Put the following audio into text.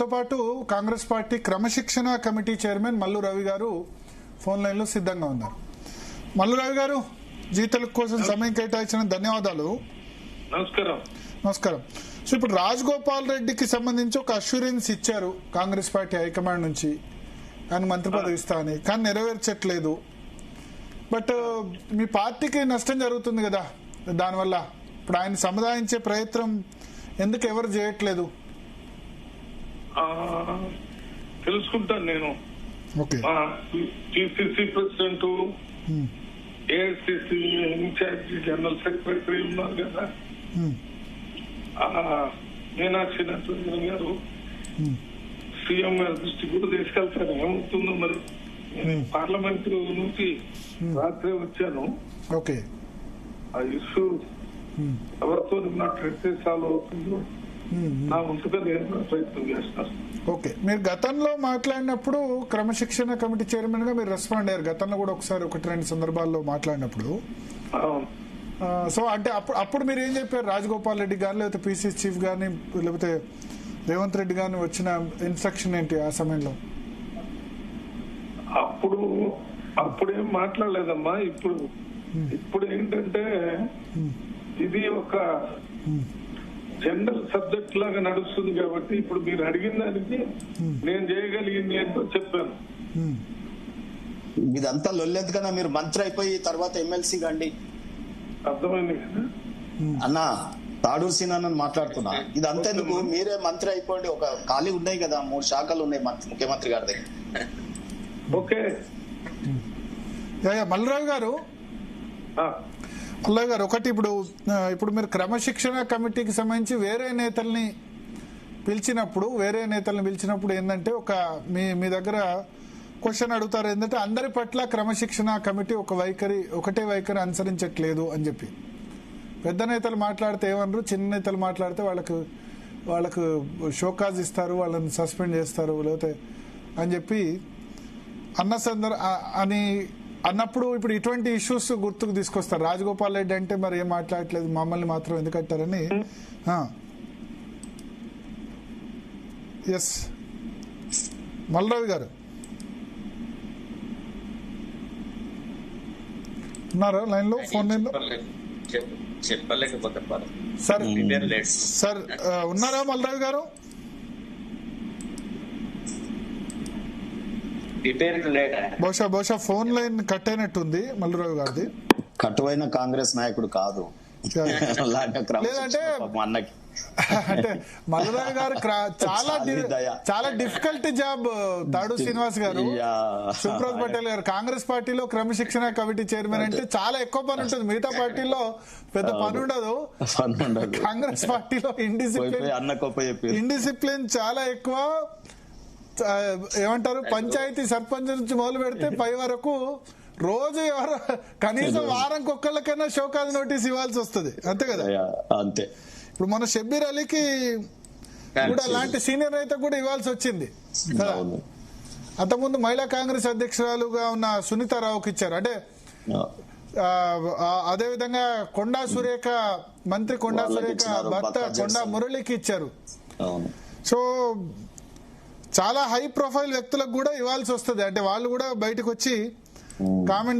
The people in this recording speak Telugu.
తో పాటు కాంగ్రెస్ పార్టీ క్రమశిక్షణ కమిటీ చైర్మన్ మల్లు రవి గారు ఫోన్ లైన్ లో సిద్ధంగా ఉన్నారు. మల్లు రవి గారు, జీ తెలుగు కోసం సమయం కేటాయించిన ధన్యవాదాలు. నమస్కారం. సో ఇప్పుడు రాజగోపాల్ రెడ్డికి సంబంధించి ఒక అష్యూరెన్స్ ఇచ్చారు కాంగ్రెస్ పార్టీ హైకమాండ్ నుంచి, ఆయన మంత్రి పదవి ఇస్తా అని, కానీ నెరవేర్చట్లేదు. బట్ మీ పార్టీకి నష్టం జరుగుతుంది కదా దానివల్ల. ఇప్పుడు ఆయన సముదాయించే ప్రయత్నం ఎందుకు ఎవరు చేయట్లేదు? తెలుసుకుంటాను నేను. PCC president, AICC incharge general secretary ఉన్నారు కదా, మీనాక్షి నరసింహన్ గారు సీఎం గారి దృష్టి కూడా తీసుకెళ్తారు. ఏమవుతుందో మరి. పార్లమెంట్ నుంచి రాత్రి వచ్చాను. ఆ ఇష్యూ ఎవరితో సాల్వ్ అవుతుందో నా వంతుగా నేను ప్రయత్నం చేస్తాను. ఓకే, మీరు గతంలో మాట్లాడినప్పుడు క్రమశిక్షణ కమిటీ చైర్మన్ గా మీరు రెస్పాండ్ అయ్యారు. గతంలో కూడా ఒకసారి 1-2 సందర్భాల్లో మాట్లాడినప్పుడు. సో అంటే అప్పుడు మీరు ఏం చెప్పారు? రాజగోపాల్ రెడ్డి గారు లేకపోతే పిసిసి చీఫ్ గారిని లేకపోతే రేవంత్ రెడ్డి గారిని వచ్చిన ఇన్స్ట్రక్షన్ ఏంటి ఆ సమయంలో? అప్పుడేం మాట్లాడలేదమ్మా. ఇప్పుడు ఏంటంటే ఇది ఒక జనరల్ సబ్జెక్ట్ లాగా నడుస్తుంది కాబట్టి ఇప్పుడు మీరు అడిగిన దానికి నేను చేయగలిగింది ఏంటో చెప్పాను. ఇదంతా లొల్లెందు కదా, మీరు మంత్రి అయిపోయి తర్వాత ఎమ్మెల్సీ కండి. అర్థమైంది కదా అన్నా, తాడూరు సీనాన్ని మాట్లాడుతున్నా. ఇది అంతేందుకు, మీరే మంత్రి అయిపోండి. ఒక ఖాళీ ఉన్నాయి కదా, 3 శాఖలు ఉన్నాయి ముఖ్యమంత్రి గారి దగ్గర. ఓకే మల్లురావు గారు, ఒకటి ఇప్పుడు మీరు క్రమశిక్షణ కమిటీకి సంబంధించి వేరే నేతల్ని పిలిచినప్పుడు ఏంటంటే మీ దగ్గర క్వశ్చన్ అడుగుతారు. ఏంటంటే అందరి పట్ల క్రమశిక్షణ కమిటీ ఒకటే వైఖరి అనుసరించట్లేదు అని చెప్పి. పెద్ద నేతలు మాట్లాడితే ఏమన్నారు, చిన్న నేతలు మాట్లాడితే వాళ్ళకు షోకాజ్ ఇస్తారు, వాళ్ళని సస్పెండ్ చేస్తారు లేకపోతే అని చెప్పి అన్నప్పుడు ఇప్పుడు ఇటువంటి ఇష్యూస్ గుర్తుకు తీసుకొస్తారు. రాజగోపాల్ రెడ్డి అంటే మరి ఏం మాట్లాడట్లేదు, మమ్మల్ని మాత్రం ఎందుకు అంటారని. ఎస్ మల్రావి గారు ఉన్నారా లైన్ లో, ఫోన్ లైన్ లో? సార్ ఉన్నారా మల్రావి గారు? బహుశా ఫోన్ లైన్ కట్ అయినట్టుంది మల్లురావు గారిది. కట్టువైన కాంగ్రెస్ నాయకుడు కాదు. లేదంటే అంటే మల్లురావు గారు చాలా డిఫికల్ట్ జాబ్. తాడు శ్రీనివాస్ గారు, సుప్రజ్ పటేల్ గారు కాంగ్రెస్ పార్టీలో క్రమశిక్షణ కమిటీ చైర్మన్ అంటే చాలా ఎక్కువ పని ఉంటుంది. మిగతా పార్టీలో పెద్ద పని ఉండదు. కాంగ్రెస్ పార్టీలో ఇండిసిప్లిన్ చాలా ఎక్కువ. ఏమంటారు, పంచాయతీ సర్పంచ్ నుంచి మొదలు పెడితే పై వరకు రోజు కనీసం వారానికి ఒక్కళ్ళకైనా షోకాజ్ నోటీస్ ఇవ్వాల్సి వస్తుంది. అంతే కదా? అంతే. ఇప్పుడు మన షబ్బీర్ అలీకి కూడా అలాంటి సీనియర్ నేత కూడా ఇవ్వాల్సి వచ్చింది కదా. అంతకుముందు మహిళా కాంగ్రెస్ అధ్యక్షురాలుగా ఉన్న సునీతారావుకి ఇచ్చారు. అంటే అదేవిధంగా మంత్రి కొండా సురేఖ భర్త కొండా మురళికి ఇచ్చారు. సో చాలా హై ప్రొఫైల్ వ్యక్తులకు కూడా ఇవ్వాల్సి వస్తుంది. అంటే వాళ్ళు కూడా బయటకు వచ్చి కామెంట్